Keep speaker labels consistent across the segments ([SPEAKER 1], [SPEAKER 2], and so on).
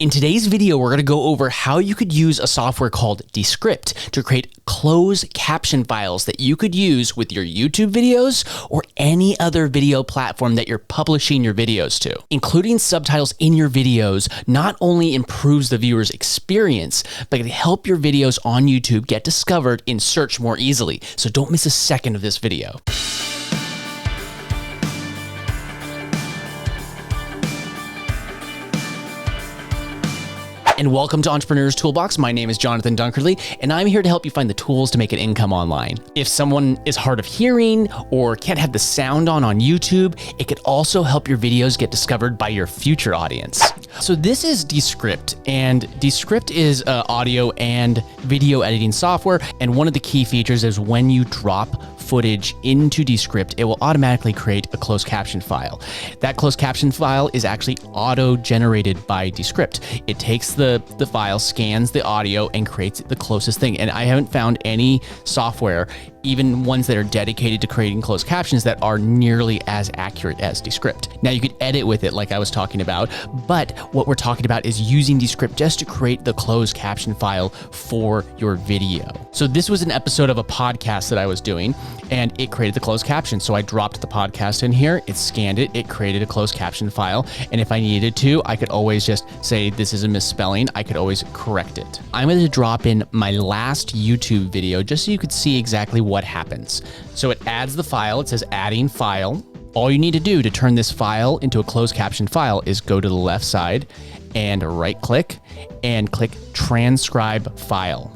[SPEAKER 1] In today's video, we're going to go over how you could use a software called Descript to create closed caption files that you could use with your YouTube videos or any other video platform that you're publishing your videos to. Including subtitles in your videos not only improves the viewer's experience, but it can help your videos on YouTube get discovered in search more easily. So don't miss a second of this video. And welcome to Entrepreneur's Toolbox. My name is Jonathan Dunkerley, and I'm here to help you find the tools to make an income online. If someone is hard of hearing or can't have the sound on YouTube, it could also help your videos get discovered by your future audience. So this is Descript, and Descript is audio and video editing software. And one of the key features is when you drop footage into Descript, it will automatically create a closed caption file. That closed caption file is actually auto-generated by Descript. It takes the file, scans the audio, and creates the closest thing. And I haven't found any software, even ones that are dedicated to creating closed captions, that are nearly as accurate as Descript. Now you could edit with it like I was talking about, but what we're talking about is using Descript just to create the closed caption file for your video. So this was an episode of a podcast that I was doing, and it created the closed caption. So I dropped the podcast in here, it scanned it, it created a closed caption file. And if I needed to, I could always just say, this is a misspelling. I could always correct it. I'm going to drop in my last YouTube video just so you could see exactly what happens. So it adds the file, it says adding file. All you need to do to turn this file into a closed caption file is go to the left side and right click and click transcribe file.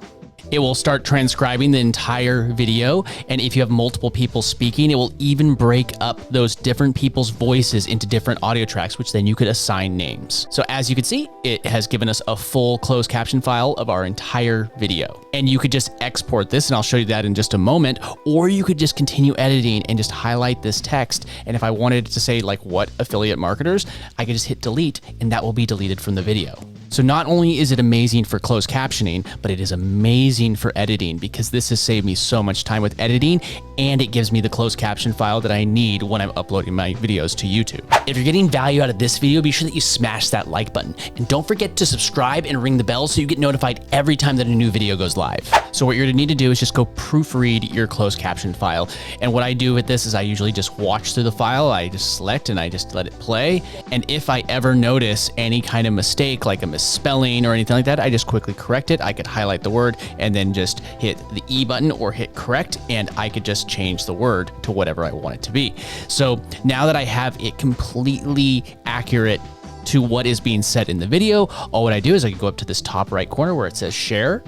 [SPEAKER 1] It will start transcribing the entire video, and if you have multiple people speaking, it will even break up those different people's voices into different audio tracks, which then you could assign names. So as you can see, it has given us a full closed caption file of our entire video. And you could just export this, and I'll show you that in just a moment, or you could just continue editing and just highlight this text. And if I wanted to say like what affiliate marketers, I could just hit delete, and that will be deleted from the video. So not only is it amazing for closed captioning, but it is amazing for editing, because this has saved me so much time with editing, and it gives me the closed caption file that I need when I'm uploading my videos to YouTube. If you're getting value out of this video, be sure that you smash that like button, and don't forget to subscribe and ring the bell so you get notified every time that a new video goes live. So what you're gonna need to do is just go proofread your closed caption file. And what I do with this is I usually just watch through the file, I just select and I just let it play. And if I ever notice any kind of mistake, like a misspelling or anything like that, I just quickly correct it. I could highlight the word and then just hit the E button or hit correct, and I could just change the word to whatever I want it to be. So now that I have it completely accurate to what is being said in the video, all what I do is I can go up to this top right corner where it says share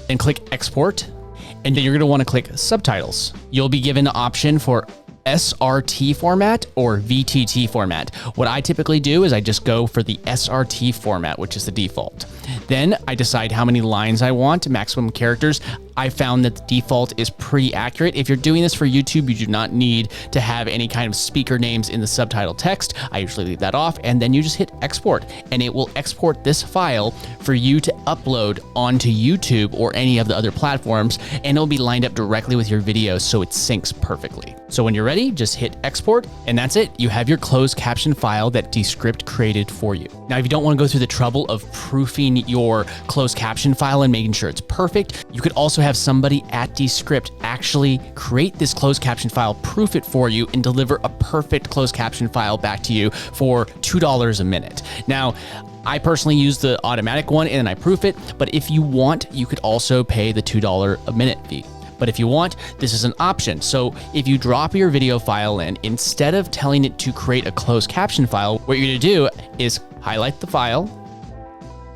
[SPEAKER 1] and click export. And then you're going to want to click subtitles. You'll be given the option for SRT format or VTT format. What I typically do is I just go for the SRT format, which is the default. Then I decide how many lines I want, maximum characters. I found that the default is pretty accurate. If you're doing this for YouTube, you do not need to have any kind of speaker names in the subtitle text. I usually leave that off, and then you just hit export, and it will export this file for you to upload onto YouTube or any of the other platforms, and it'll be lined up directly with your video so it syncs perfectly. So when you're ready, just hit export, and that's it. You have your closed caption file that Descript created for you. Now, if you don't want to go through the trouble of proofing your closed caption file and making sure it's perfect, you could also have somebody at Descript actually create this closed caption file, proof it for you, and deliver a perfect closed caption file back to you for $2 a minute. Now, I personally use the automatic one and then I proof it, but if you want, you could also pay the $2 a minute fee. But if you want, this is an option. So if you drop your video file in, instead of telling it to create a closed caption file, what you're gonna do is highlight the file,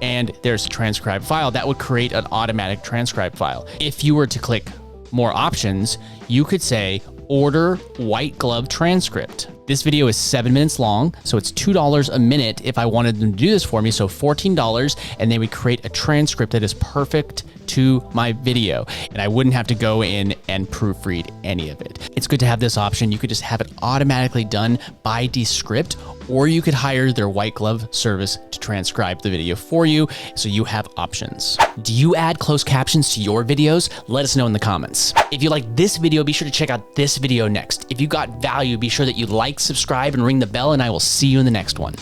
[SPEAKER 1] and there's a transcribe file that would create an automatic transcribe file. If you were to click more options, you could say order white glove transcript. This video is 7 minutes long, so it's $2 a minute if I wanted them to do this for me, so $14, and they would create a transcript that is perfect to my video, and I wouldn't have to go in and proofread any of it. It's good to have this option. You could just have it automatically done by Descript, or you could hire their white glove service to transcribe the video for you, so you have options. Do you add closed captions to your videos? Let us know in the comments. If you like this video, be sure to check out this video next. If you got value, be sure that you like, subscribe, and ring the bell, and I will see you in the next one.